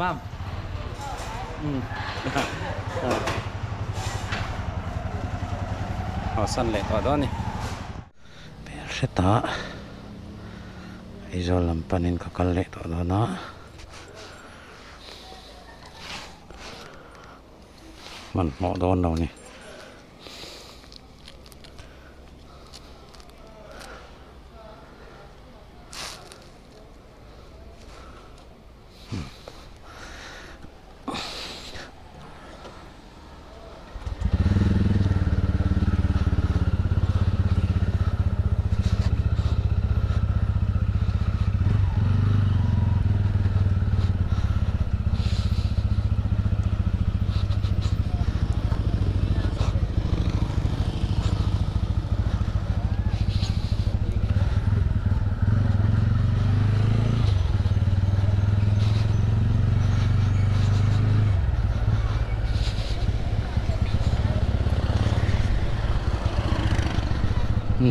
ว่ามเอาสั้นเลยต่อด้านนี้เปรตาizo lampanin kakale to na man mo don đâu ni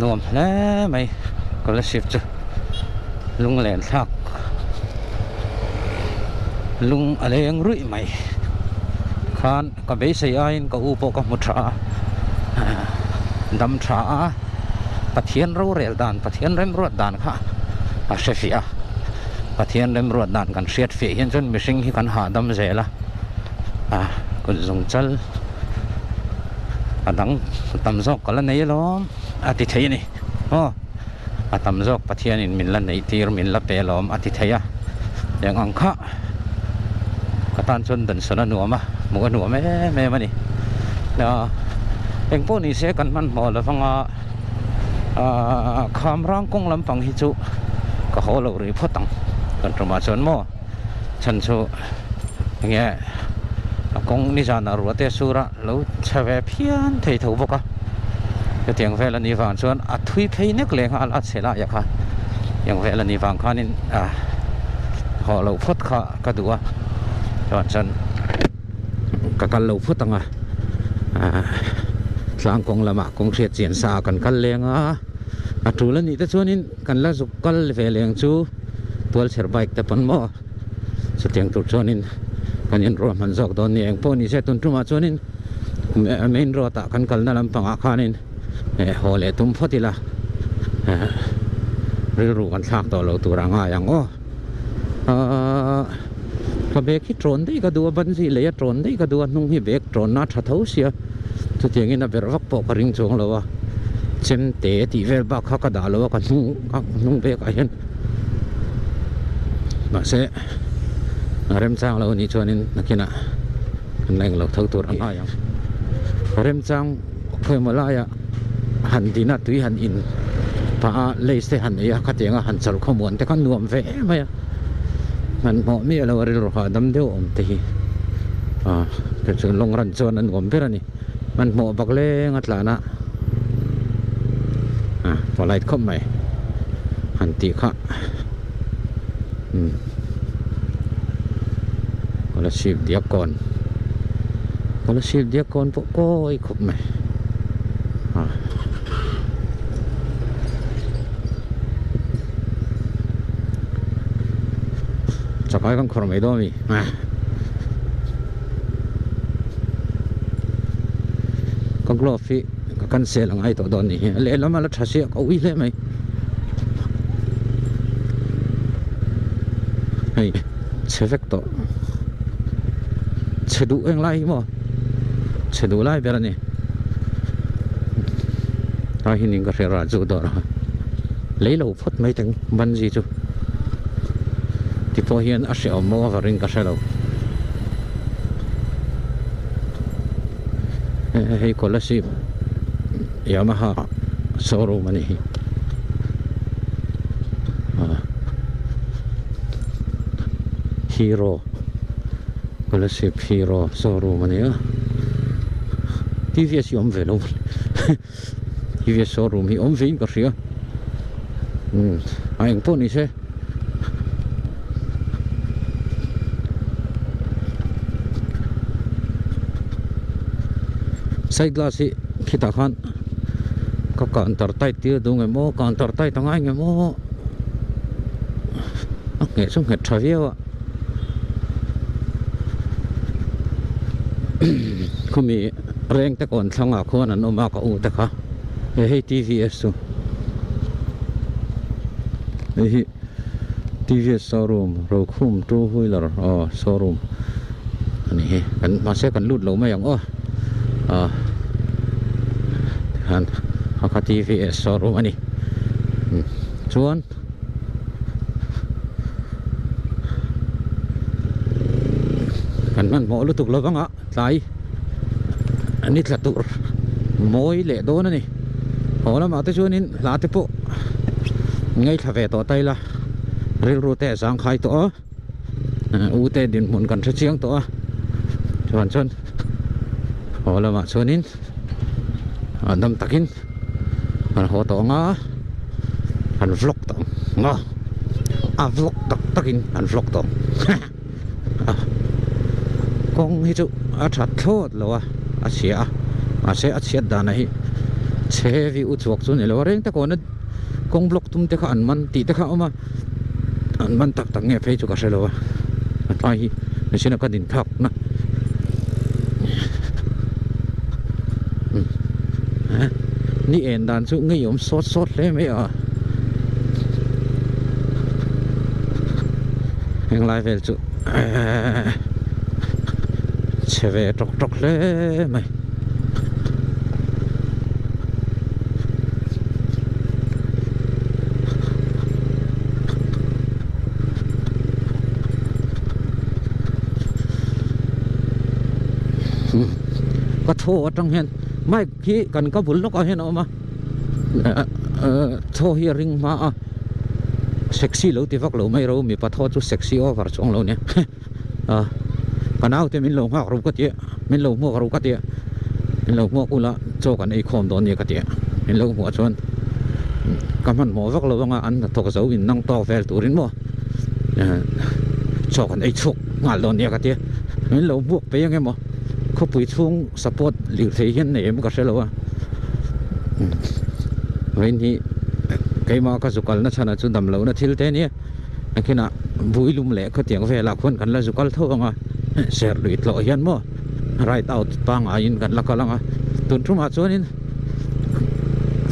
nuông lẽ mày có là ship chứ lung lẹn thạc lung ở đây anh rưỡi mày khan có bé xây anh có upo có một trà đâm trà bắt thiên râu rẻ đàn bắt thiên rem ruột đàn khá à sẽ phía bắt thiên rem ruột đàn cần siết phía hiện chân mình sinh khi cần hạ đâm rẻ là còn dùng chân đắng tầm dọc có là này lắm thì thấy này tầm dọc bắt thiên mình là này thì mình là bé lắm thì thấyอย่างอังคะกตันจนดันสนหนัวมาหมูหนัวแม่มานี่เนาะเองพวกนี้เสียกันมันหมดแล้วฟังคำร่างกงลำปังฮิจุก็เขาเราหรือพ่อตังกันประมาณส่วนหม้อฉันชูอย่างเงี้ยกงนิจานารัวเตสุระแล้วเชฟเพี้ยนเทถูกปะก็เตียงเวลานี้ฟังส่วนทุยเพย์นึกเลยฮะอัดเสละอย่างค่ะอย่างเวลานี้ฟังข้านี่họ lâu phút khá cả đủ cho chân cả căn lâu phút tăng sang công là mà công việc diễn ra cần căn liền chú lên như thế cho nên cần là giúp căn về liền chú tuột xe bike tập bắn mò sự tiếng tụt cho nên cần yên rồi mình dọc đón nhẹ po ní sẽ tuân trung mà cho nên mình rồi ta cần là làm bằng khá nên họ lại tung phút đi là rồi rồi cần sang tàu lâu tụi rằng yangก็เบรกที่โดรนได้ก็ดูบันซีเลยโดรนได้ก็ดูนุ่งที่เบรกโดรนน่าจะเท่าเสียทุกอย่างนี้นะเป็นรักปอกริงจงแล้วว่าเจมเตะที่เวลบักเขาก็ด่าแล้วว่ากันนุ่งเบรกอะไรมาเสะเริ่มจ้างเรานี่ชวนนี่นักกินกันแรงเราเท่าตัวอะไรอย่างเริ่มจ้างเคยมาไล่หันดีนัดตุยหันอินพาเลยเสหันเนี่ยขัดยังหันสรุปข้อมูลแต่ก็นวมเวไหมมันเหมาะมีอะไรวะเรื่องหาดำเดียวอมตีแต่ส่วนลงรันส่วนนั้นผมเพื่อนนี่มันเหมาะบักเล่งัดหลานะพอไล่เข้าใหม่หันตีข้าคนละชีพเดียวก่อนคนละชีพเดียวก่อนพวกก็อีกขบใหม่จะไปกันคนไม่ได้มีก็กลัวฟีก็กันเสียหลังไอ้ตัวตอนนี้เละแล้วมาแล้วชัดเสียก็วิ่งเลยไหมเฮ้ยเชฟเฟกต์เชดูเองไล่มั้งเชดูไล่เปล่านี่ตอนนี้ก็เรียนราจูดอร์เลยเราพูดไม่ถึงบันจีจูที่พอเห็นอาเซียนมอวาริงก็ใช่แล้วให้คนละสิบยามาฮ่าโซโรมันนี่ฮีโร่คนละสิบฮีโร่โซโรมันนี่ทีวีสยมเวลทีวีโซโรมีอมวินก็เสียไอ้พวกนี้ใช่ใส่กลาสิคิดขันก็การตัดไตเตี้ยดูไงโม่การตัดไตตั้งไงโม่เงี้ยสมเหตุทวีวะ เขามีแรงแต่ก่อนช่างอ่ะคนนั้นออกมาก็อู้แต่ค่ะให้ TVS สูให้ TVS showroom เราคุ้มตู้หุ้ยละอ๋อ showroom อันนี้กันมาเสียกันลุดเราไม่อย่างฮันเขา TVS showroom อันนี้ชวนกันมันหมอรู้ตุกเราบ้างอ่ะไหลอันนี้ละตุกมวยเละโดนนี่พอแล้วมาแต่ชวนนี้ลาติปุไงถ้าเวต่อไตละเรื่องรู้แต่สังขายตัวอู้แต่ดินหมุนกันเชียงตัวชวนพอแล้วมาชวนนี้ดำตะกินมันหัวตัวงาอันฟลอกตัวงาฟลอกตะกินอันฟลอกตัวกงฮิจุชัดโทษแล้วเสียดานให้เชฟิอุจวกสุนแล้วเร่งตะโกนกงบล็อกตุ้มเตะอันมันตีเตะเอามาอันมันตักเงี้ยเพจุกเสลวะตายไม่ใช่นักดินทักนะนี่เอ็นดานสุงี้ยมสดเลยไหมยังไลฟ์เฟลจุเชฟตกเลยไหมก็โทษจังเห็นไม่ขี้กันก็บุญลูกเอาเห็นออกมาโทษเฮียริงมาเซ็กซี่เราที่ฟักเราไม่รู้มีปะโทษจุดเซ็กซี่ว่าฝั่งช่องเราเนี่ยกันเอาแต่มินลงหักรู้ก็เตี้ยมินลงหัวรู้ก็เตี้ยมินลงหัวกูละโจกันไอ้คอมโดนเนี่ยก็เตี้ยมินลงหัวชนกันมันหมอฟักเราว่าอันทกเสาวินนั่งต่อแฟลตูรินบ่โจกันไอ้ชุกงานโดนเนี่ยก็เตี้ยมินลงบวกไปยังไงบ่เขาปุ๋ยช่วงสปอร์ตหรือเทียนเนี่ยมันก็ใช่แล้วเรื่องนี้ใครมาก็สุกัลนะชนะจุดดำเหลานะทิลเทนี่ไอ้ขณะบุยลุมเละเขาเตียงเวลาคนกันแล้วสุกัลเท่าไงเสียลุยตลอดยันมั่วไรเต่าปังอายินกันละก็ละไงตุนทุ่มอาชวนิน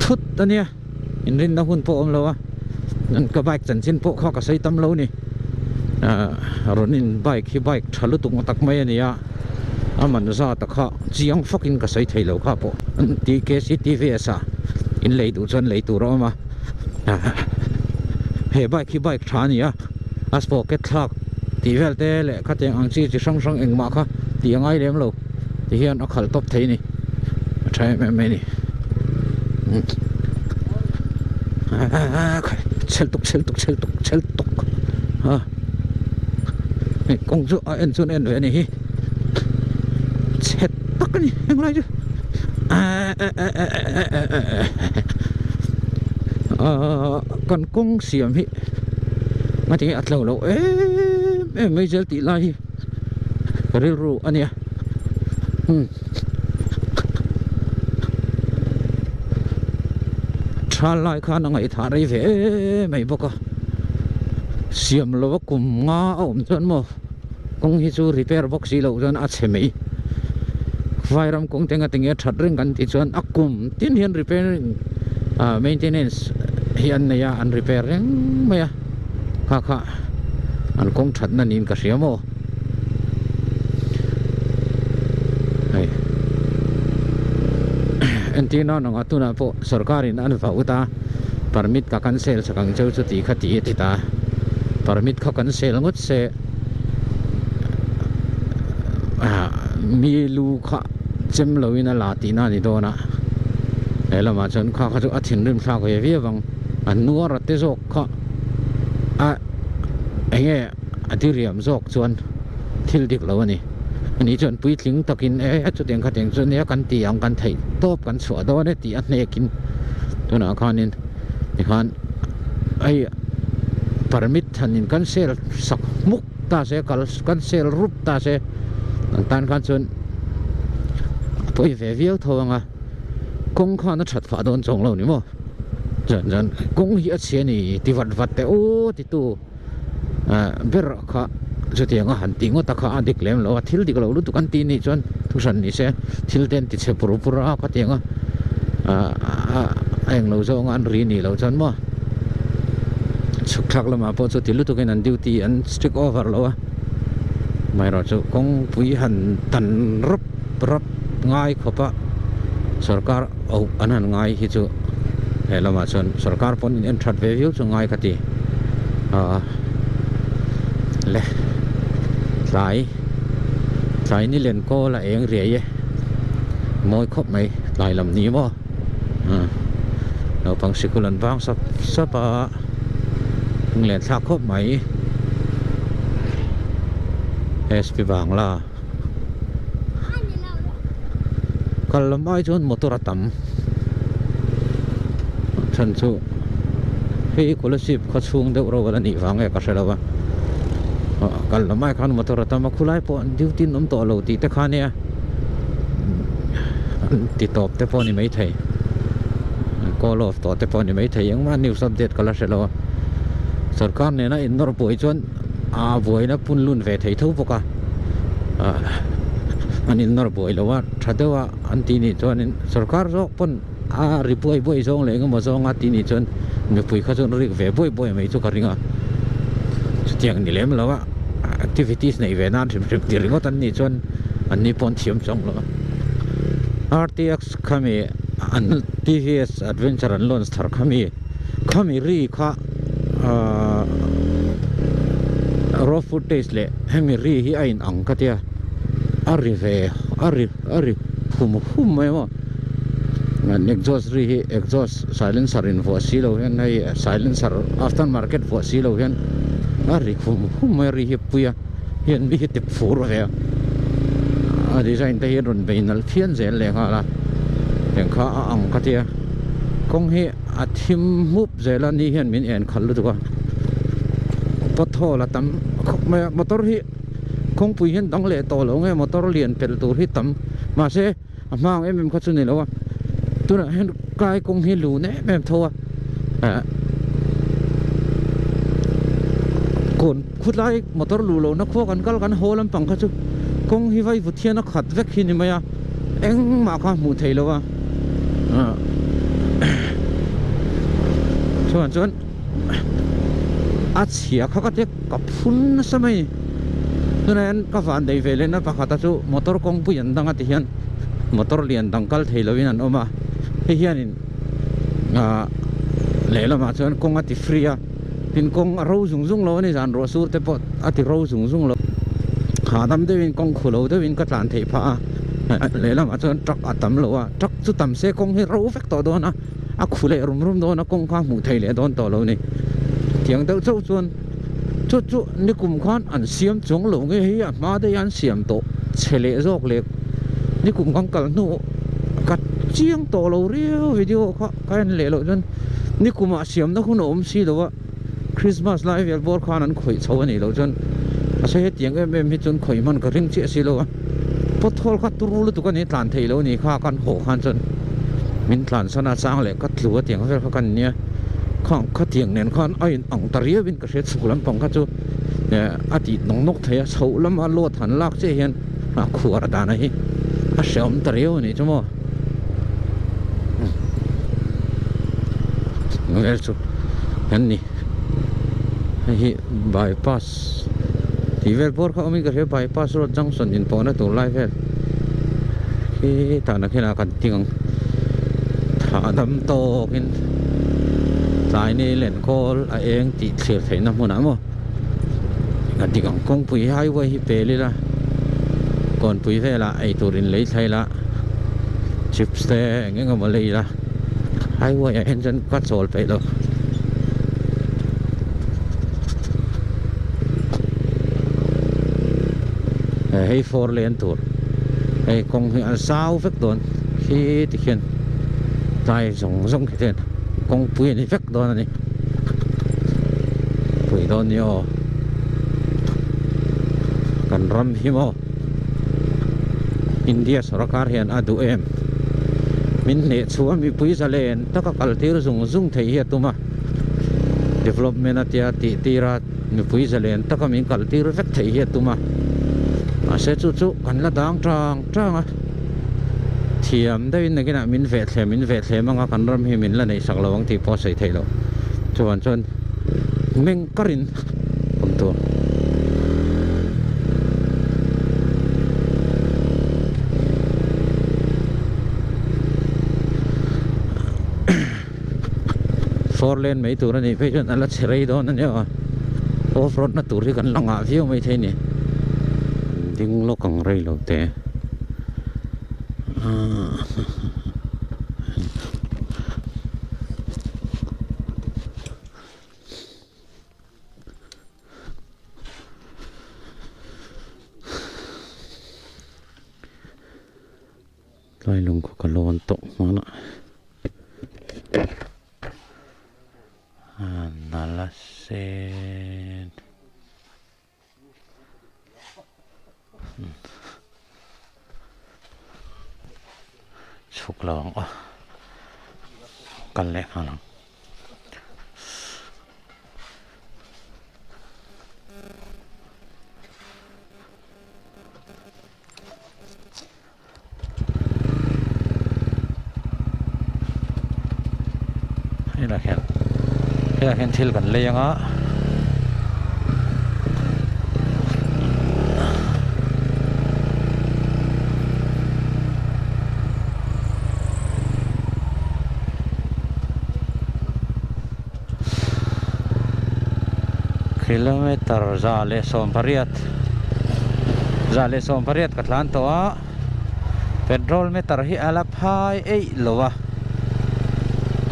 ทุดตัวเนี้ยอินรินดาหุ่นโปมแล้วนั่นก็ใบจันชินโปข้อก็ใส่ตำเหลานี่รถนินใบขี้ใบทะลุตุงตักไม่เนี่ยมันซาตะข้าจียงฟักอินก็ใส่ไทยแล้วข้าพอตีเกสิทีวีซ่าอินเลยดูจนเลยตัวเรามาเฮ้ใบขี้ใบทานี่อัสโปเกตทักทีเวลเตะเลยข้าเตียงอังซีจะช่างเองมาข้าตียังไงเลี้ยงเราที่เฮียนเอาขัดตบไทยนี่ใช่ไม่นี่เชลตุกกงจุเอ็นจุนเอ็นเวนี่เช็ดตักนี่ยังไงจูกันกงเสียมพี่มาถึงอัดเราไม่เจอตีไรก็เรียรู้อันเนี้ยชาลายข้านังไอ้ท่าไรเว้ไม่บอกเสียมเรากุมงาเอาจนมั้งกงฮิจูรีเพย์บ็อกซี่เราจนอัดเสมีไฟรำกงเต็งกันชัดเรื่องกันที่จนอักกุมที่เฮียนรีเพย์maintenance เฮียนเนี่ยอันรีเพย์ยังไม่ค่ะอันกงชัดนั่นอินก็เสียมั้งอันที่นั่นน้องตุน่ะพอสกัดอันฟ้าอุตาปรมิตรกันเซลสังเจ้าจุดที่ขัดที่ติดตาปรมิตรกันเซลงดเซมีลูกข้าเจมเราวินาลาตีน่านี่โดนะแล้วมาจนข้าเขาจะอัดหินริมฟ้าก็ยังเวียบังอันนัวรัตติโซกข้าไอ้เงี้ยอันที่เรียมโซกส่วนที่ดิกเราวันนี้อันนี้จนปุ้ยทิ้งตะกินจุดเดียงขัดเดียงจนเนี้ยกันตีอังกันไทยตบกันสวดโดนได้ตีอันเนี้ยกินตัวน่ะข้านี่ข้าไอ้ปรมิตรทันนินกันเซลสักมุกตาเซกันเซลรูปตาเซต่างกันจนพออีเวียวทองกงข้านั้นชัดฝ่าโดนจงเรานี่มั้งจนกงเหี้ยเสียนี่ที่วัดแต่โอ้ที่ตัวเบรข้า cho tiếng hàn tiếng ta khá dik lem lo thil dik lo lu tu kan ti ni chon thu san ni se thil ten ti che puru pura ka tiếng anh lo zo ngan ri ni lo chon mo chuk thak lama po cho tilu tu ken an duty an strict over lo mai ro chu kong pui han tan rup rup ngai khopa sarkar au anan ngai hi chu he lama chon sarkar pon in that ve view chu ngai ka ti le sai ni len ko la eng ria ye moi khop mai lai lam ni mo no pang sikulan bang sap pa len thak khop mai SP bang la kalam ai chon motor atam chan chu he scholarship kho chung de ro wala ni wang e ka selawa kalam ai khan motor atam khulai po duty nom to lo ti te khania ti top te po ni mai thai call off to te po ni mai thai yang ma news update kala selawa sarkar ne na in nor poi chon voi na pun lun ve thei tho poka anin nor boi lawa thadawa antini chonin sarkar ro pon ripoi boi zong le ngo zong atini chon me pui kha chon ri ve boi mai chu karinga chutiang ni lem lawa activities nei ve nan thim ti ringo tan ni chon anni pon thiam chong lo RTX khami an TVS adventure an launch thar khami ri kha raw footage le hemi ri hi ain ang katia ari hum mai mo an exhaust ri hi exhaust silencer in vo silo hen nei silencer after market vo silo hen ari hum mai ri hi puya hian bi hi te fur ve a design te hi ron beinal phian zel le nga la teng kha ang katia kong hi athim mup zela ni hian min en khalu tu ka potho la tam me motor hi kong pui hian dang le to lo nge motor lian pel tur hi tam ma se amang em kha chu ni lo tu na hen kai kong hi lu ne mem thowa kon khulai motor lu lo na kho kan kal kan holam pang kha chu kong hi vai vuthiana khat vek hi ni maya eng ma kha mu thei lo wa chuan achia kha ka te ka phun samai tunen ka van dei vele na pakhata chu motor kong pu yan danga ti hian motor lian dangkal theilovin an oma he hianin lela ma chuan kong ati free a tin kong ro zung lo ni jan ro sur te pot ati ro zung lo khadam dewin kong khulo dewin ka tlan thei pha lela ma chuan truck atam lo a truck chu tam se kong hi ro vek to don a khule rum don a kong kha mu thei le don to lo ni tiang deuh chau chuan chu ni kum khan an siam chung lo nge hi a ma de yan siam to chele jok le ni kum kang kal nu kat chiang to lo riu video kha kan le lo jon ni kum a siam na hun om si lo wa Christmas live vel bor khan an khoi chho ani lo jon a se he tiang em hi chun khoi man ka ring che si lo wa pothol kha turul tu kan ni tlan thei lo ni kha kan ho khan chon min tlan sana chang le ka thlu tiang vel kha kan nia khang kha tiang nen khan ain ang taria bin ka se chulam pang kha chu ati nong nok thaya chho lam a lo than lak che hian a khuar da na hi a shom tario ni chumo ngel chu han ni hi bypass tivel por kha omi ka he bypass road junction in pona to live he hi ta na khena kan ting tha dam to kin sai ni len kol a eng ti thlir thei na hmuna mo nga tikang kong pui highway hi peli la kon pui vela ai turin lei thai la chips te nge ma lei la highway a engine ka chol pe lo hei 4 lane tur hei kong hi an sau vek don hi ti khian tai zong ki ten kong pui ni vek don ani pui don yo kan ram hi mo India sarakar hian adu em min ne chuwa mi pui zalen taka kaltir zung thei hi atuma development atia ti tira mi pui zalen taka min kal tir vek thei hi tuma a se chu chu kan la dang tang a thiam dei na kina min ve thle manga kan ram hi min la nei sak lawang ti po sei thei lo chuan chuan meng karin pum tu four lane mấy tur này phải chọn là chơi đó nên nhá off road nó tur thì cần lăng ngã phiêu mấy thế nhỉ tiếng lốc càng rây lâu thế lại lùng có cả lon tụng mà nè nalasen chuk lawang kan lek halangนี่ละแค่เห็นทิลกันเลยยังอ่ะkilometer zale sompariat katlan to a petrol meter hi alap hai ei lowa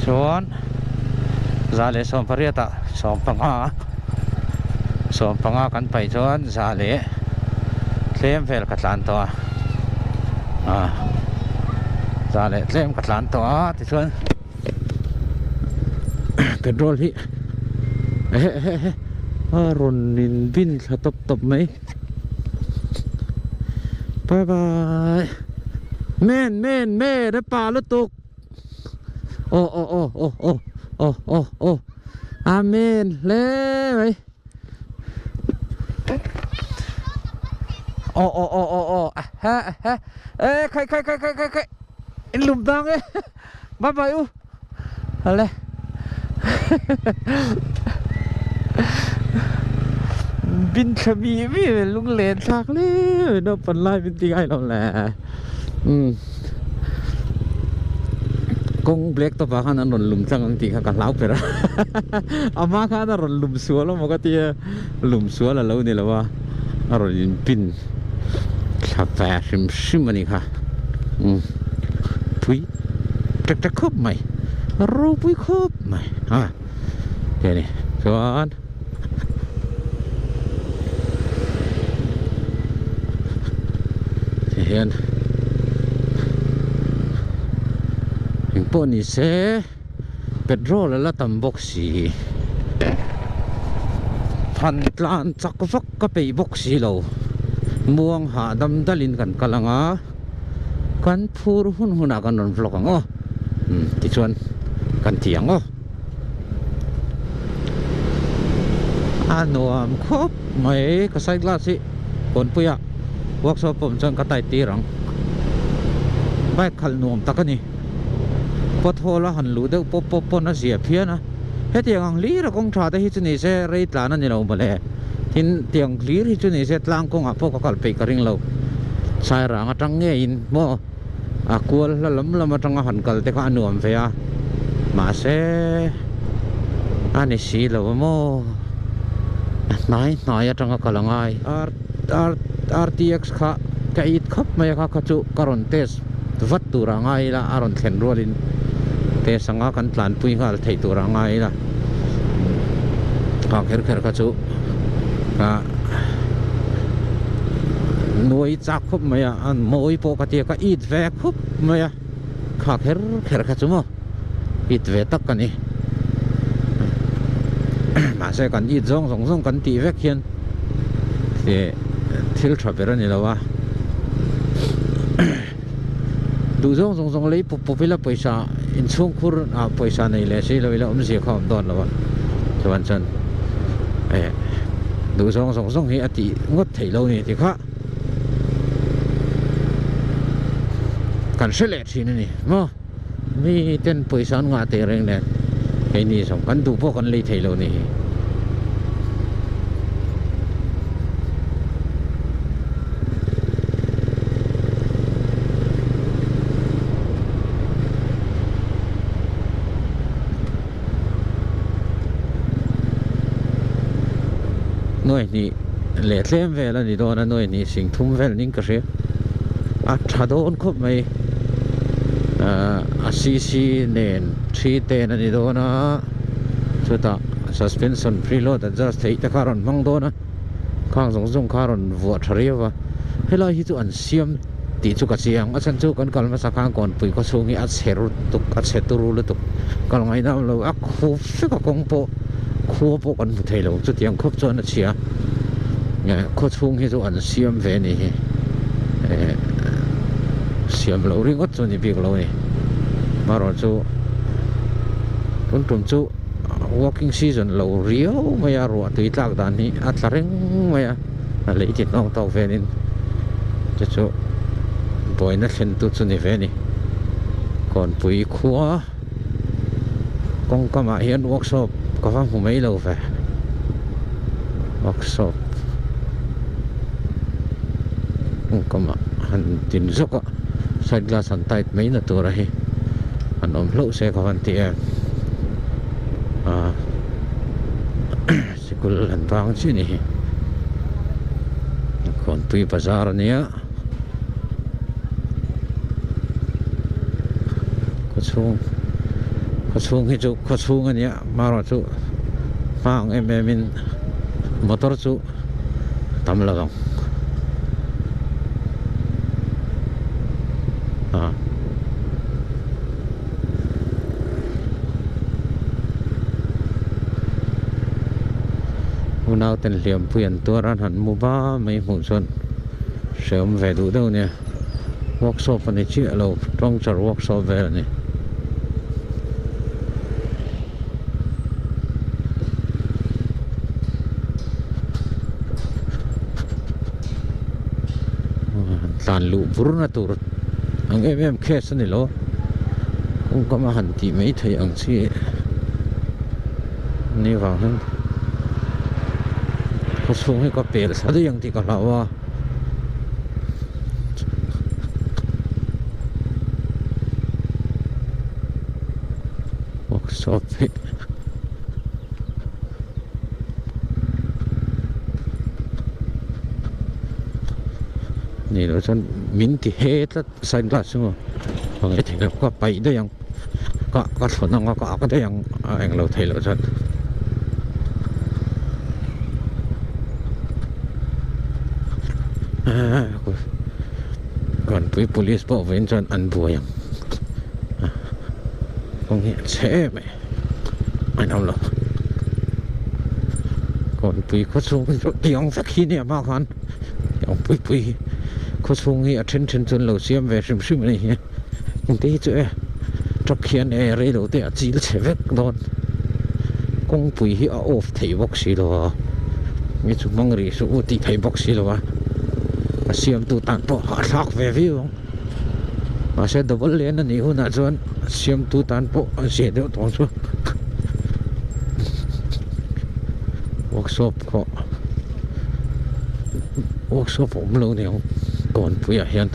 chuan zale sompariat a sompanga kan pai chuan zale tlem vel katlan to a zale tlem katlan to a ti chuan petrol hi ronin bin sa top mai bye bye men da pa lutuk amen le mai ha khai lùm tang ấy bye bye u ale bin chami mi lung len thak le no pan lai bin ti ai lo la kong black to pa khan an ron lum chang ang ti kha kan lau pera ama khan an ron lum sual lo ka ti lum sual la lo ni la wa ron pin kha pa sim ani kha pui tak khop mai ro pui khop mai ha thế này chuan hiện hình po ni se petrol la tam box si phan tlan chak vak ka pe box si lo muang ha dam dalin kan kalanga kan phur hun kan ron vlog ang ti chuan kan tiang anuam khop mai ka sai glass si kon puya workshop pom chang ka tai tirang bai khal nuam takani pothola han lu de pop na sia phiana he tiang li ra kong tha da hi chuni se rei tla na ni lo bale tin tiang clear hi chuni se tlang kong a po ka kal pe ka ring lo sai ra nga tang nge in mo a kual la lam atang han kal te ka nuam fe a ma se ani si lo mo nai atang ka langai RTX kha ka it khap mai kha chu karon test vat tura ngai la aron thlen rolin te sanga kan tlan pui ngal thei tura ngai la ka kher kha chu ka noi chak khop mai an moi po ka te ka it ve khop mai kha kher kha chu mo it ve tak kan ni ma se kan it zong kan ti ve khian te thil thapera ni lawa du zong lei popila paisa in chung khur paisa nei le sei lo ila si khom don lawa chuan chan ดูสองเฮียติงดไทยเรานี่ที่ข้ากันเสลดสินี่มั้งมีเต้นปุยสันงาเตะเร่งเนี่ยไอ้นี่สองกันดูพวกกันเลยไทยเรานี่หน่วยนี่เละเล่มเวลานี่โดนหน่วยนี่สิงทุ่มเวลนิ่งกระเสียอัดชาโดนครบไหมซีเนนชีเตนนี่โดนนะสุดท้าย suspension preload adjust ที่ตะคารอนมังโดนนะข้างสงคารอนวัวทะเลวะเฮ้ยเราฮิตุอันเสียมตีจุกเสียงอาจารย์จุกันกันมาสักครั้งก่อนปุยก็สูงอัดเสรุตุกอัดเสตุรุลตุกก็ลงไอ้น้ำเราอักคูฟิกกงโปคูโปกันมุทเทลจุดยังครบจนเชียเนี่ยก็สูงฮิตุอันเสียมเวนี่เสียมเราเรื่องก็จนยี่ปีกเราเนี่ยมารอจูต้นตุ่มจู walking season เราเรียวไม่ยารัวตุยตากด้านนี้อัดละเร่งไม่ยาอะไรจิตน้องเต่าเฟนินจะจูบ่อยนัดเห็นตุจุนี่เฟนี่ก่อนปุยขัวกงก็มาเห็น workshop ก็ฟังผมไม่เล่าเฟ workshop ก็มาหันตินซุกอะใส่กลาสันไตไม่น่าตัวอะไรอันอมเล่าเสกวันที่สิกุลหันฟังสินี่ก่อนปุยภาษาเนี่ย ก็ช่วงให้จุก็ช่วงอันเนี้ยมาหรอจุฟังมินมอเตอร์จุทำละกันอุณาวเต็นเหลี่ยมเปลี่ยนตัวร้านหันมุบ้าไม่หุ่นส่วนเสริมแวดูเด้อเนี่ย workshop อันนี้ชื่อเราต้องจัด workshop แวนี่ตานลูบุรุณตัวอังแค่สนิทโลคงก็มาหันตีไม่ถอยอังซีนี่ว่าฮะเขาส่งให้ก็เปลี่ยนซะด้วยอย่างที่ก็เล่าว่าสอบนี่เราจะมินที่เฮดแล้วใส่กลาสมั้งบางทีเราก็ไปได้ยังก็สนองก็ได้ยังเองเราเทเราจะก่อนไป police บอกเว้นจนอันบัวยังตรงนี้เช่ไหมไม่เอาหรอกก่อนไปเขาส่งยังสักทีเนี่ยมากันยังไปเขาส่งให้ attention จนเราเสียมเวรซึมอะไรเงี้ยยังตีเจ้าจับเขียนอะไรเราแต่จีนเฉยๆโดนกงไปให้เอาออฟไทยบ็อกซี่แล้วมีจุดมังรีสุดที่ไทยบ็อกซี่แล้วเสียมตัวตันพอหาทักเววิวมาเสร็จดับเบิลเลนนี่หัวหน้าจวนเสียมตัวตันพอเสียเดียวตรงสุด workshop ก็ workshop ผมเราเนี่ยก่อนผู้ใหญ่เห็น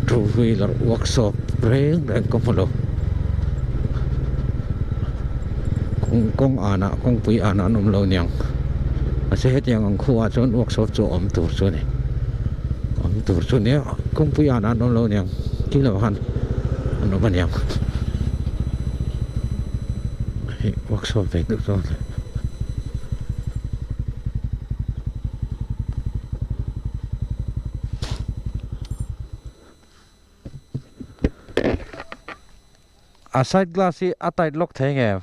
ดูวิลล์ workshop เร่งก็มาแล้วกงอาณากงปุยอาณานมเราเนี่ยมาเสียเหยังคู่อาจน workshop จะอมตัวส่วนนี้อมตัวส่วนนี้กงปุยอาณานมเราเนี่ยกี่เราหันอันนั้นมันยังworkshop เด็กทุกคนอาศัยกลาสีอัตย์ล็อกเทงเอฟ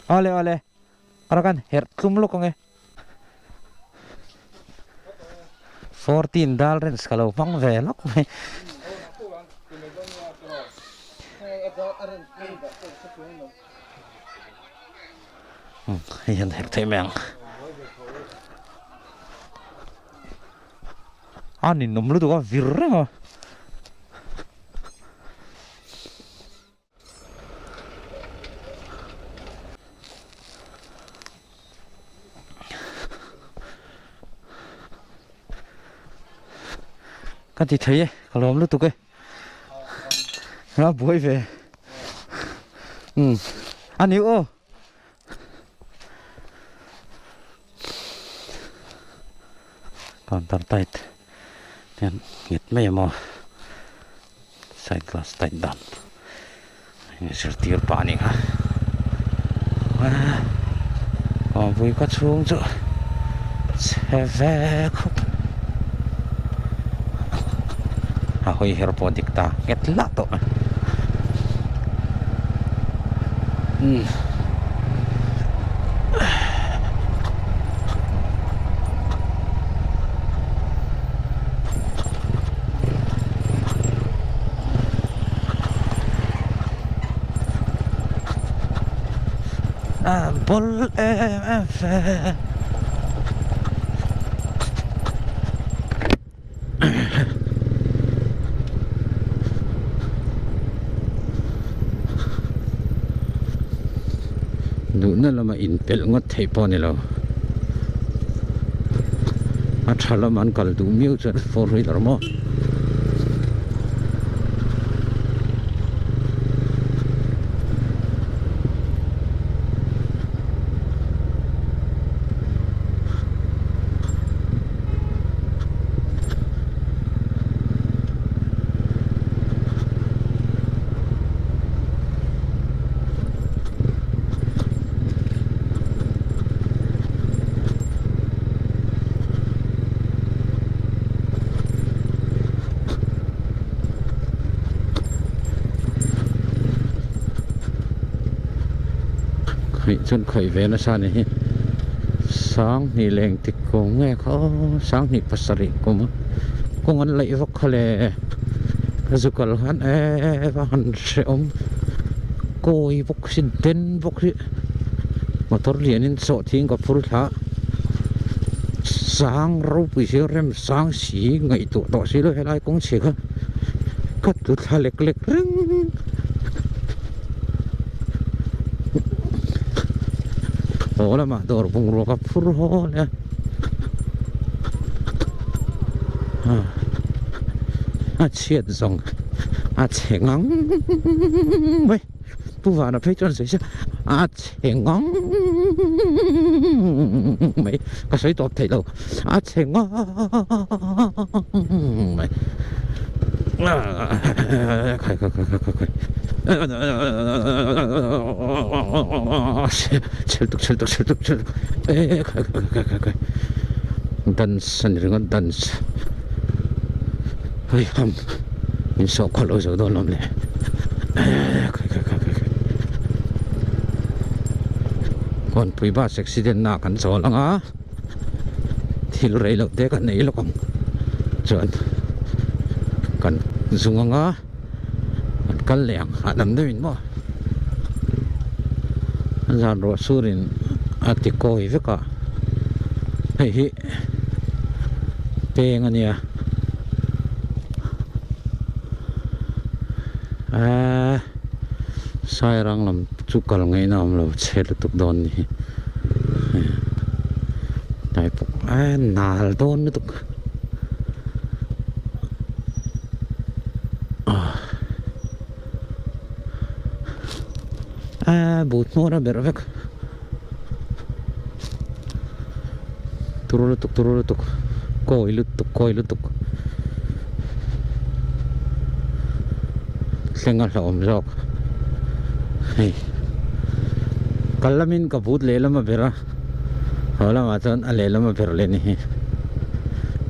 เอาเลยอะไรกันเห็ดคุ้มลูกของเอ 14 dal ren skalo pang ve lok mai yan her thei meng ani nom lu tu ka vir renga cái gì thấy cái lốm lúc tục ấy nó bối về ăn yếu ô còn tầm tay nên nhiệt mê mò side glass tay đàn ini setir panik ha còn vui có xuống chứ xe về không ahoy herpo dikta get la to bolนั่นเรามาอินเปลงดเทปนี่เราอัชลมันกัลดูมิวส์ฟอร์รีดอร์มอจนเคยเวนัสานนี่สังนี่แรงติดกงแง่เขาสังนี่ภาษาริกมั้งกงอันไหลวักเขาเลยรู้กัลหันว่าหันเสียมโกยพวกสิเด่นพวกสิมาทอร์เลียนินโซทิ้งกับพุทธะสังรูปเสียเริ่มสังสีไงตัวต่อสิเลยอะไรกงเสียก็ตุดทะเล็กๆรึงโอ้ละมาดอร์บุงรัวกับฟุร์โฮเนี่ยเชียดซงเชงังไม่ผู้ว่านะเพื่อนเสียเชงังไม่ก็ใช้ตอบไทยเราเชงังไม่ค่อย찰떡 댄스 이런 댄스 참 인서 컬러져도 넘네 còn quý bà accident nào cắn gió lắm á thì lúc đấy là thế cái này là còn chuẩn cần dùng á cần lẻng nằm đây mình mua ra rồi surin ati coi với cả hey pe ngania sai rang làm chukal ngai nam lo che tuk don ni dai puk nal don tuk bút mua ra bẹt vek turu lutuk koi lutuk sengal sa omjok hey kalamin ka bút le lama bera hola ma chon ale lama ber le ni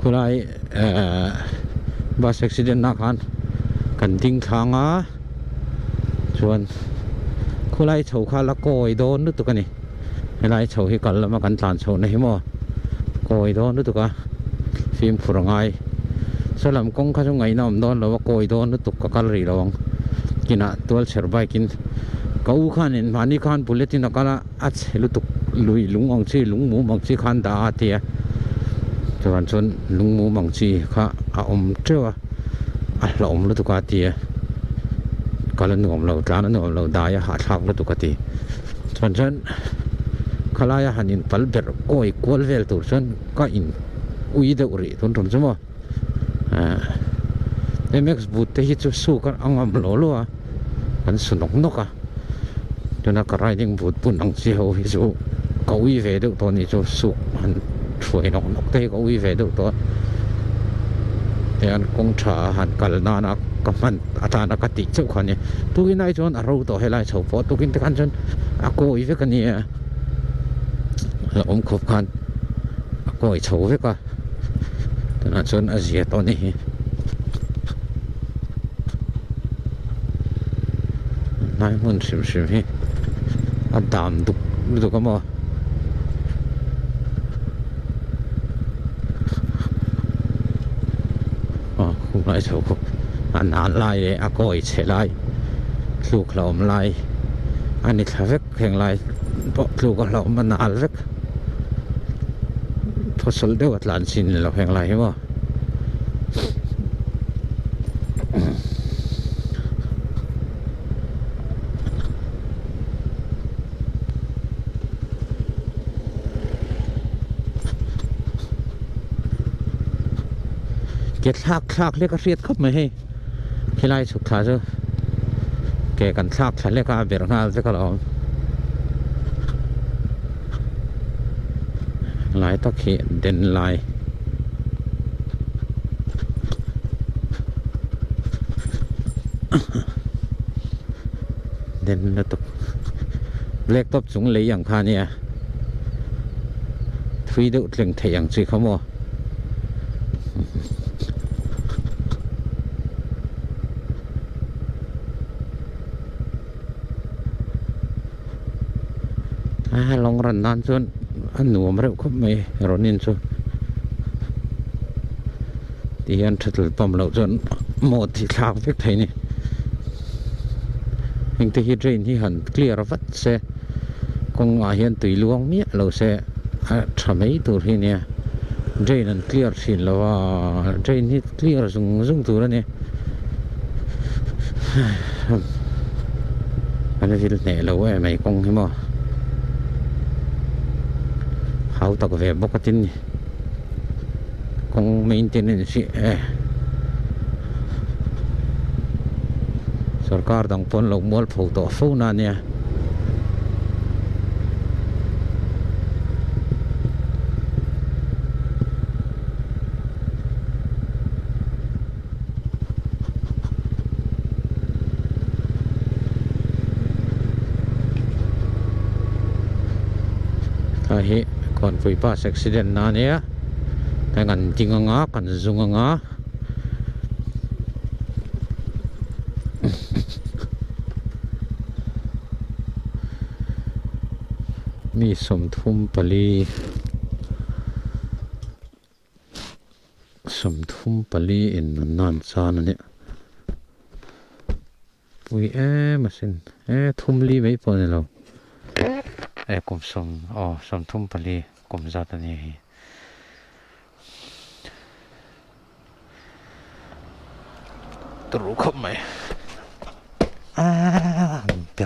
kulai bus accident na khan kan ding thanga chuan kulai chau kha la koi don nu tukani helai chau hi kal lama kan tlan chau nei mo koi don nu tuka ฟิล์มฟูรง่ายสลัมกงข้าจงไงน้ำโดนเราว่าโกยโดนตุกกะกัลรีเรากินอ่ะตัวเชอร์ใบกินก็อู้ขันเห็นมานี่ขันบุลเลตินก็ละอัดเฮลุตุกลุยลุงอังชีลุงหมูมังชีขันดาเตียจวนชนลุงหมูมังชีข้าอมเจ้าอ่ะเราอมลุตุกาเตียก็ละหนุ่มเราจานหนุ่มเราได้หาทางลุตุกาตีจวนชนขลายหันินพัลเบอร์โอ้ยกวลเวลตัวชนก็อินอุยเดอุริทุนทุนใช่ไหมเอ็มเอ็กซ์บูตเตฮิตสู้กันอังอัมโลโลอ่ะกันสนุกนกอ่ะจนนักไรยังบูตปุ่นอังซีโฮฮิสู้ก็อุยเวดตัวนี้จะสู้มันช่วยนกนกเตะก็อุยเวดตัวแต่อันกงชาหันกัลนานักก็มันอาจารย์นักติเจ้าคนนี้ตุกินได้จนอารมณ์ตัวให้ไล่ชาวพอตุกินแต่กันจนอากูอุยเวกันนี่อมขบกันก็ไอโฉวก็ตอนนั้นจนอาเซียตอนนี้นายมันสิมฮีอันดามดุดุก็มาอ๋อคุณนายโฉวอันนานไล่เลยอาก็ไอเฉลายลูกเราไม่ไล่อันนี้ถ้าเวกแข่งไล่เพราะลูกเรามันนานเวกพอสลเดวัดหลานชินเราแข่งไรใช่ป่ะเกล็ดลากเรียกเรียดเข้ามาให้ที่ไรสุดท้ายเจ้าแกกันลากฉันเรียกอาเบรนาเจ้าก็เราลายตะเคียนเด่นลายเด่นแล้วตกเล็กตบสูงเลยอย่างพาเนี่ยทวีดุเรื่องเทียงสิเขาโมลองรันนานจนอันหนูมาเร็วก็ไม่รอนินจนที่อันถัดปั๊มเราจนหมดที่ทางเพื่อไทยนี่ยิ่งที่ฮิตเรนที่หันเคลียร์วัดเสกงอาเฮียนตุยลวงเมียเราเสทำให้ตัวที่เนี่ยเรนนั้นเคลียร์สินแล้วว่าเรนที่เคลียร์ซุ่งตัวเนี่ยอันนี้ที่ไหนเราไม่กงใช่ไหมเขาตกเว็บบกตินคงไม่อินเทอร์เน็ตสิสรการดังปนหลงมัวผูกต่อฟูนั่นเนี่ยเฮ้ก่อนไฟฟ้าอุบิเหตุนั่นเนี่ยแต่กันจริงงากันซุงงามีสมทุมปลีอินนันซานั่นเนี่ยปุยมาสินทุมลีไม่พอเนี่ยเรากลุ่มสมทุมปลีกลุ่มจัดอันนี้ตรู้ครบไหมเปิ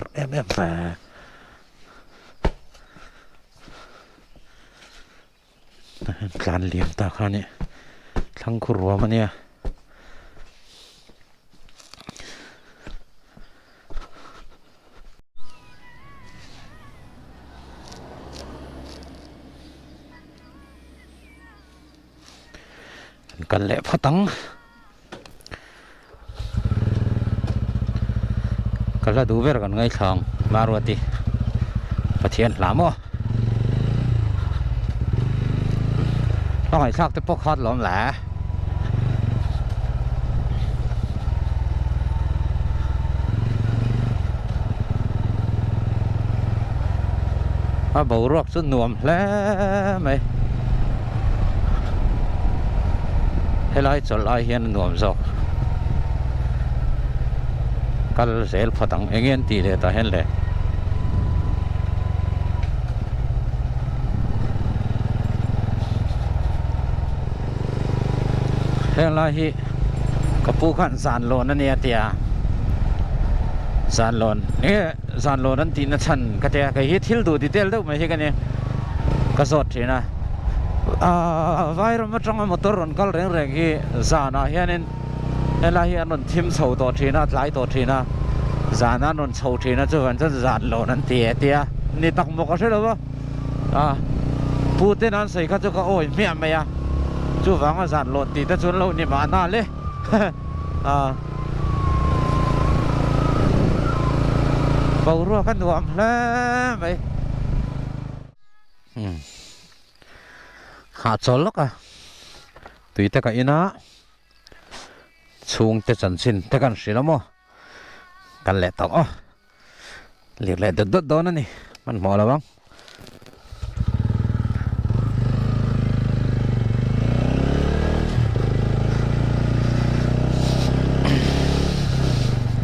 ดการเลี้ยงตาข้าเนี่ยทั้งครัวมันเนี่ยกันแหละพ่อตังกันละดูเวรกันไงทางมารวติประเทศหลามอ่ะต้องให้ซักแต่พวกคอดหลอมแหละมาบูรวกสุดหน่วมแล้วไหม helai chol ai hian nuam zok kal zel phatang engen ti le ta hen le helai hi kapu khan san lon ania tia san lon san lon an ti na chan ka te ka hi thil du detail deuh mai hi ka ne ka zot thina vai ram atang motor ron kal reng reng hi zana hianin helai hi anon thim chho to thina tlai to thina zana non chho thina chu van chan zan lon an ti tia ni tak mo ka thelo ba pu te nan sei kha chu ka oi miam mai ya chu wanga zan lon ti ta chun lo ni ma na le bầu rùa cái nuông lên vậy hạ chol lắm à tùy tất cả ina chung te chân xin te kan xí lắm mo kan lẹ tao liệt lẹ đứt đứt đó nè mình mò là băng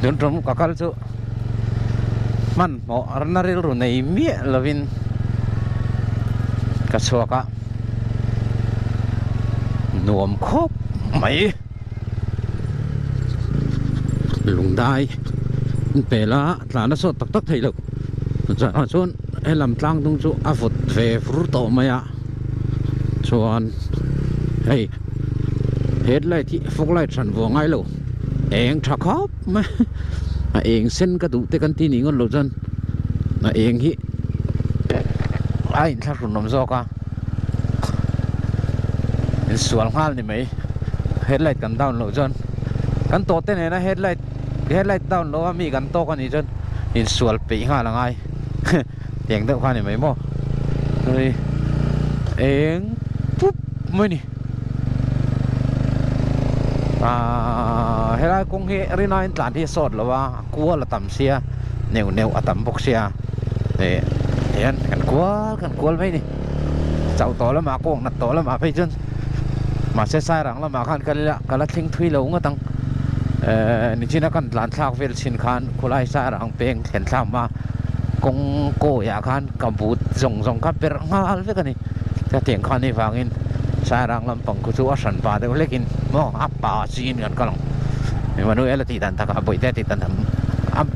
đừng trống cả cái chỗ man mo arnaril ru nei mi lovin ka choka nuam khop mai lungdai pela tlana so tak tak thei lo cha chon elam tlang tung chu avut ve fru to maya chuan hey headlight thi foglight than wo ngai lo eng tha khop ma eng sen ka du te kan ti ni ngon lo jan na eng hi ai thla ru nom zo ka in sual ngal ni mai headlight kan down lo jan kan to te ne na headlight down lo mi kan to kan ni jan in sual pe nga la ngai tiang deuh kha ni mai mo rồi eng pup mai ni helai kong he rinain tlan hi sot lawa kwa la tam sia neu atam bok sia hian kan kwal mai ni chau to la ma kong na to la ma phei chun ma se sai rang la ma khan kala thing thui lo nga tang ni china kan tlan thak vel chin khan khulai sa rang peng thlen thlam ma kong ko ya khan ka but zong ka per ngal ve kani ta tiang khan ni wangin sa rang lam pang ku chu a san pa de lekin mo apa chin kan kalong manu ela ti dan taka boy te ti tan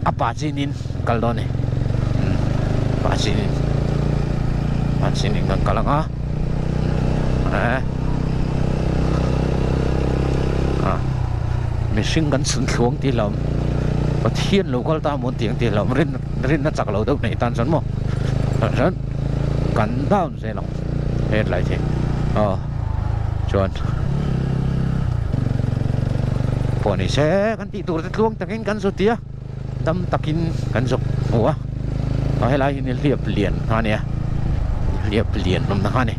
apa cinin kaldo ni pa cinin kan kalang missing kan sun thuang ti lam pathian local ta mon tiang ti lam rin na chak lo deuh nei tan san mo san kan down se long het lai the chuan poni se kan ti tur te tluang takin kan su tia dam takin kan zok wa helai ni liap lian ha ne liap lian nom na ha ne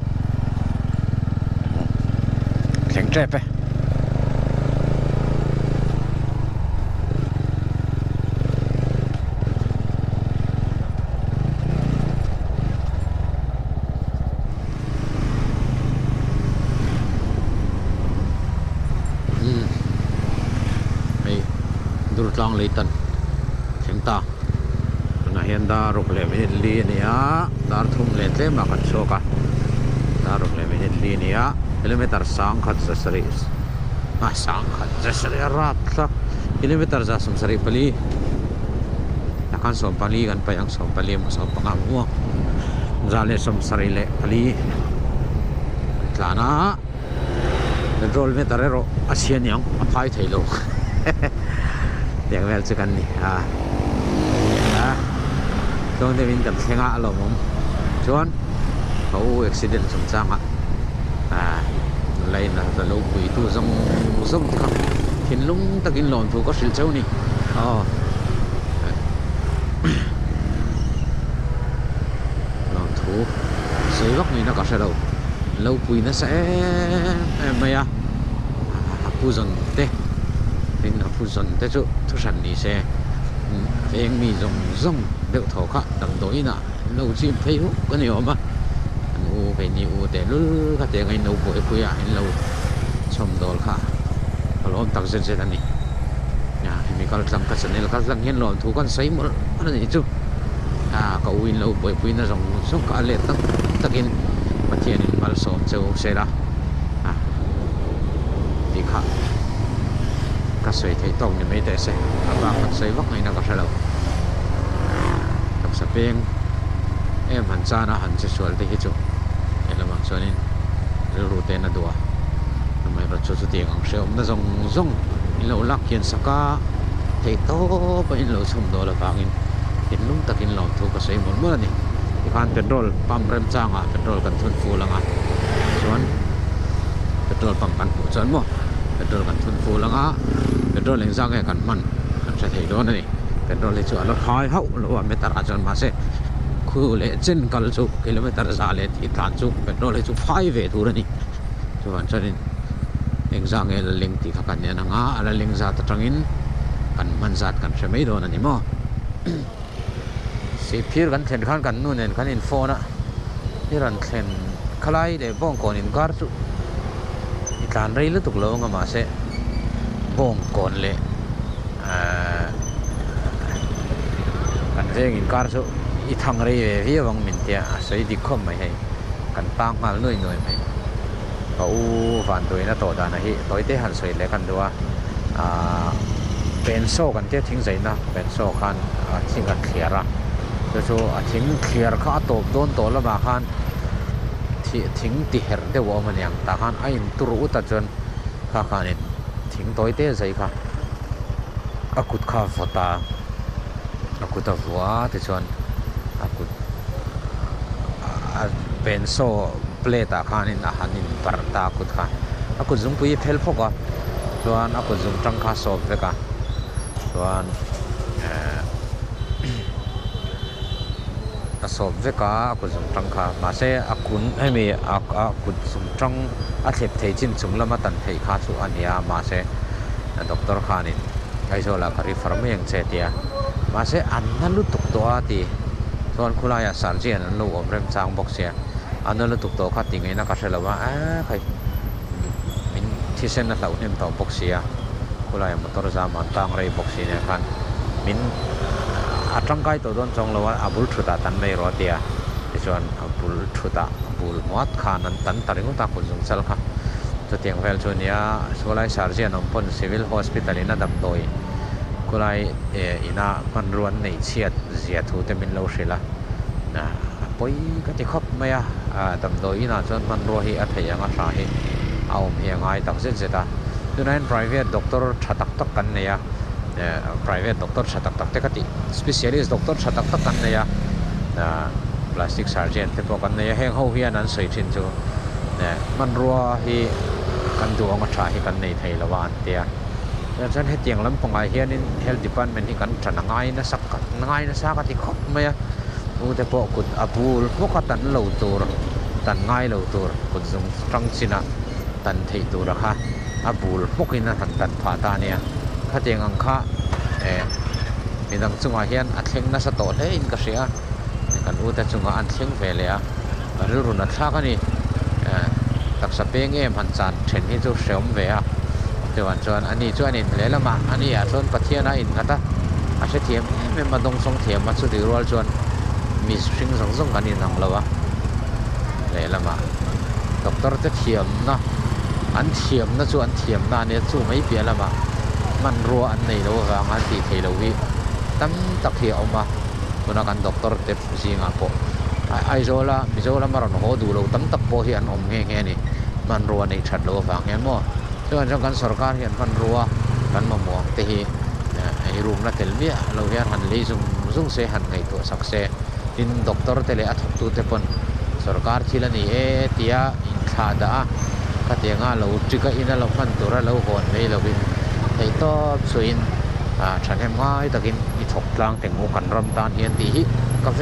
theng trepe tlang leitan thengta na hian da rok le me li nia dar thum le tle ma kan choka da rok le me li nia kilometer sang khat sasari sang khat sasari rat tha kilometer za som sari pali nakan som pali kan pa yang som pali mo som pangam mo zale som sari le pali tlana petrol me tarero asian yang apai thailo tiếng vel chicken ni trong đây mình cầm xe ngã lồng mông chuan hậu accident sum sang lấy là lâu quỷ tu rong khắp khiến lung ta kinh lòn thu có sự châu ni lòn thu sấy góc này nó có sẽ đâu lâu quỷ nó sẽ mày pu dần tê nên là phu dân tới chỗ thu sản đi xe em mi rong đậu thổ khác đằng tối nè lâu chim thấy hút có nhiều mà u phải nhiều để lư các tiền ngày nấu bội khuya lâu ชมโดลค่ะก็ล้อมตักเจ็ดอันนี้เนี่ยมีการทำกันเสนอการตั้งเห็นล้อมถูกกันใส่หมดอันนี้จุก็วินเราไปวินนะส่งกาเล็ดตั้งตะกินมาเทียนมาสอบเจ้าเสร็จละดีค่ะก็สวยที่ต้องยังไม่ได้เสร็จบางมันสวยวักไงนะก็ใช่แล้วกับสเปงหันจานะหันจะสวยที่จุเห็นแล้วมั้งส่วนนี้รู้เต้นตัวทำไมเราชุดเตียงของเชลนั่นส่งเราลักเขียนสก้าที่โตไปเราชมตัวละบางอินเห็นลุงตะกินเราถูกกระใสหมดเมื่อนี่ที่ผ่านเป็นโรลปั๊มเริ่มจ้างเป็นโรลกันทุนฟูแล้วส่วนเป็นโรลปั๊มกันผู้ส่วนมั่วเป็นโรลกันทุนฟูแล้วเป็นโรลเลี้ยงจ้างให้กันมันใช่ที่โดนนี่เป็นโรลที่ช่วยลดหายเขาหรือว่าไม่ตัดอาจารย์มาเสคือเลยเช่นกันสุกิโลเมตรซาเลที่ทานสุเป็นโรลที่ช่วยไฟเวทูรนี่ส่วนฉะนั้นเลี้ยงจ้างให้เลี้ยงที่เขากันเนี่ยนะอะไรเลี้ยงจ้างตรังอินกันมันจัดกันใช่ไหมโดนนี่มั่วสิพิรกันเทนขันกันนู่นเนี่ยขันอินโฟนะที่รันเทนคลายเดี๋ยวบ้องก่อนอินการ์สุอีการเรื่องตุกโลงมาเสบ้องก่อนเลยกันเรื่องอินการ์สุอีทางเรื่องที่วังมินเตียใส่ดิคอมไม่ให้กันปังมาหน่อยไหมเขาฝันตัวนี้ต่อดานะฮีตัวที่หันใส่เลยกันดูว่าเป็นโซ่กันเตี้ยทิ้งใส่นะเป็นโซ่คันทิ้งกันเคลียร์就ทิ้งเคลียร์ข้าตบโดนตัวละบางคันทิ้งตีเหรเดี๋ยวว่ามันยังแต่คันไอ้ตุรุตัดจนข้าคันนี้ทิ้งตัวเตี้ยใส่ค่ะอากุดข้าฟตาอากุดตัวที่จนอากุดเป็นโซ่เปลตาคันนี้อาหารนี้ปาร์ตาอากุดค่ะอากุดจุงปุยเพลพกอ่ะส่วนอากุดจุงจังข้าสอบเวกะส่วนสอบเวกากุศลจังค่ะมาเสอกุนให้มีกุศลจังอาเทปเทจินจุงละมาตันเทข้าสุอันยามาเสด็อกเตอร์ขานินไอโซลาคาริฟาร์มยังเจตียมาเสอันนั้นลุตุกตัวตีส่วนคุณลายสารเจียนนั้นลูกอมเริ่มจางบอกเสียอันนั้นลุตุกตัวขัดติงไงนักการเสลว่าใครมินที่เส้นนั่นเราเนี่ยต่อบอกเสียคุณลายมอเตอร์จามันตั้งไรบอกเสียเนี่ยกันมินจังไกตัวต้นจงเลยว่าอับุลชุดตันไม่รอดเดียส่วนอับุลชุดอับุลมัดขานันตันตาริงุตาคุณจงเซลค่ะตัวเตียงเวลชนียสุไลชาร์เจียนอมพนซิวิลฮอสพิตาลินาดับโดยกุไลอินามันรวนในเชียดเสียทูเตมินโลชิละนะปอยก็ที่ครบไหมดับโดยอินาจนมันรัวฮีอัฐยังอัฐาฮีเอาเพียงไงตักเส้นเสร็จดังนั้น private doctor ชัดตักกันเนี่ย private doctor chatak tak tekati specialist doctor chatak tak kan ya plastic surgeon te po kan ya heng ho hian an sei thin chu man ruwa hi kan duang a tha hi kan nei thei lawan tia chan he tiang lam pongai hian in health department hi kan thanangai na sak ngai na sa ka ti khop maya u te po kut apul mo ka tan lo tur tan ngai lo tur kut zung tang china tan thei tur kha apul mokina tan tan pha ta niaข้าเจงังข้ามีดังจุงอาเฮียนอัดเชงน่าสะโตเลยอินกษเสียกันอุตจุงอัดเชงเฟลียรุ่นนัดข้ากันนี่ตักสเปงหันจานเทรนที่จุเสียมเวียเดี๋ยววันจวนอันนี้จวนนี่เลยละมาอันนี้จวนปัทเทียนะอินกันตาอาเทียมไม่มาดงทรงเทียมมาสุดที่รัวจวนมีสิ่งส่งกันนี่นังละวะเลยละมาด็อกเตอร์จะเทียมนะอันเทียมนะจวนเทียมนะเนี่ยจู่ไม่เปลี่ยนละมามันรัวอันในโลกงานตีเทลวิตั้งตักเทียออกมาคุณนักด็อกเตอร์เต็มสิงาโปไอโซล่ามิโซล่ามารอนโหดูเราตั้งตักโปเฮียนอมเงี้ยนี่มันรัวในชัดโลกฟังเห็นมั้ยส่วนจังการสกัดเห็นมันรัวกันมาหมวกแต่ฮีไอรูมนั่นเทลเมียเราเห็นหันเลยซุ่งเสหันไงตัวสักเสดินด็อกเตอร์เทเลอัฐตุเตปนสกัดที่ละนี่เตียอินขาดาก็เตียงเราจิกอินเราฟันตัวเราโหนไม่เราบินไอ้ตัวสวยฉันเห็นว่าตะกินอีถกกลางแต่งหูกันรำตาเฮียนตีกาแฟ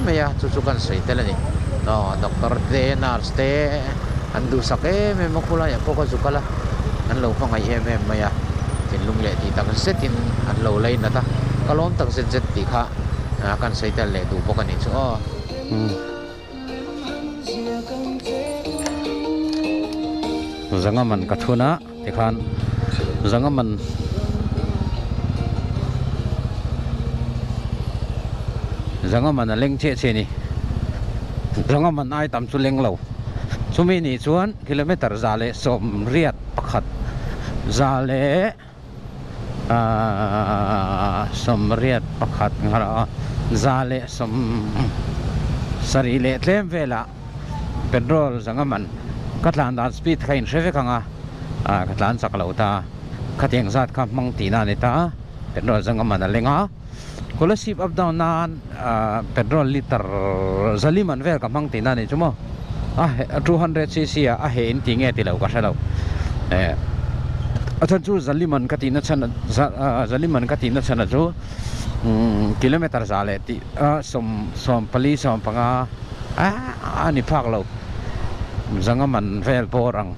ไม่ยาจุกันสวยแต่ละนี่ด็อกเตอร์เดนอาร์สเตอันดูสักไม่มาคุลายพวกจุกละอันเราฟังไอ้ไม่ยาถึงลุงเล่ตีตั้งเซตินอันเราเลยนะตาก็ล้อมตั้งเซตตีค่ะกันสวยแต่ละดูพวกนี้ชัว zanga man ka thuna tikhan zanga man leng che che ni zanga man ai tam chu leng lo chumi ni chuan kilometer zale som riat pakhat zale som riat pakhat ngara zale som sarile tlem vela petrol zanga man katlan dan speed khain sheve kanga katlan saklo ta khateng zat kha mang tina ni ta petrol zanga man lenga kola sip up down nan petrol liter zaliman vel ka mang tina ni chumo 200cc a he in tinge ti lo ka shalo achan chu zaliman ka tina chana zaliman ka tina chana chu kilometer zale ti som pali som panga ani phak lo zanga man vel porang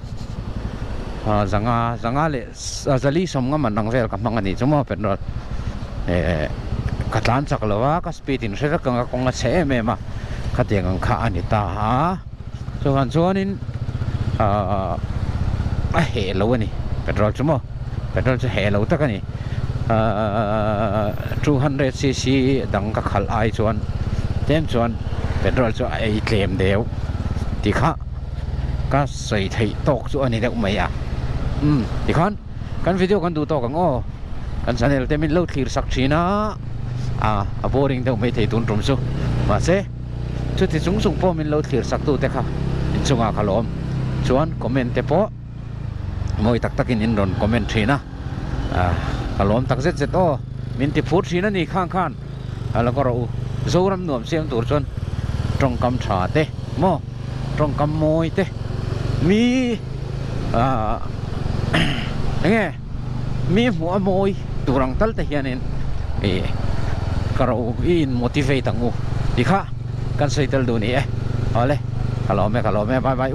zanga le zali som nga man nang vel ka mangani chumo petrol katlan chaklowa ka speed in shera kanga konga che me ma khateng kha ani ta ha so han chuanin a he lo ani petrol chumo petrol chu he lo ta kani 200cc dang ka khal ai chuan tem chuan petrol chu ai tlem deu ti kha ka sei thei tok chu ani deuh mai ti khan kan video kan du to kang o kan channel te min lo thlir sak thina a boring deuh mai thei tun tum chu ma se chu ti chung sung po min lo thlir sak tu te kha in chunga khalom chuan comment te po moi tak takin in ron comment thina kalom tak zet zet o min ti phut thina ni khang khan ala ko ro zoram nuam siam tur chon trong kam tha te mo trong kam moi te mi nge mi mu moi turang tal te hianin karo in motivate angu dikha kan seitel du ni ole kalome bye bye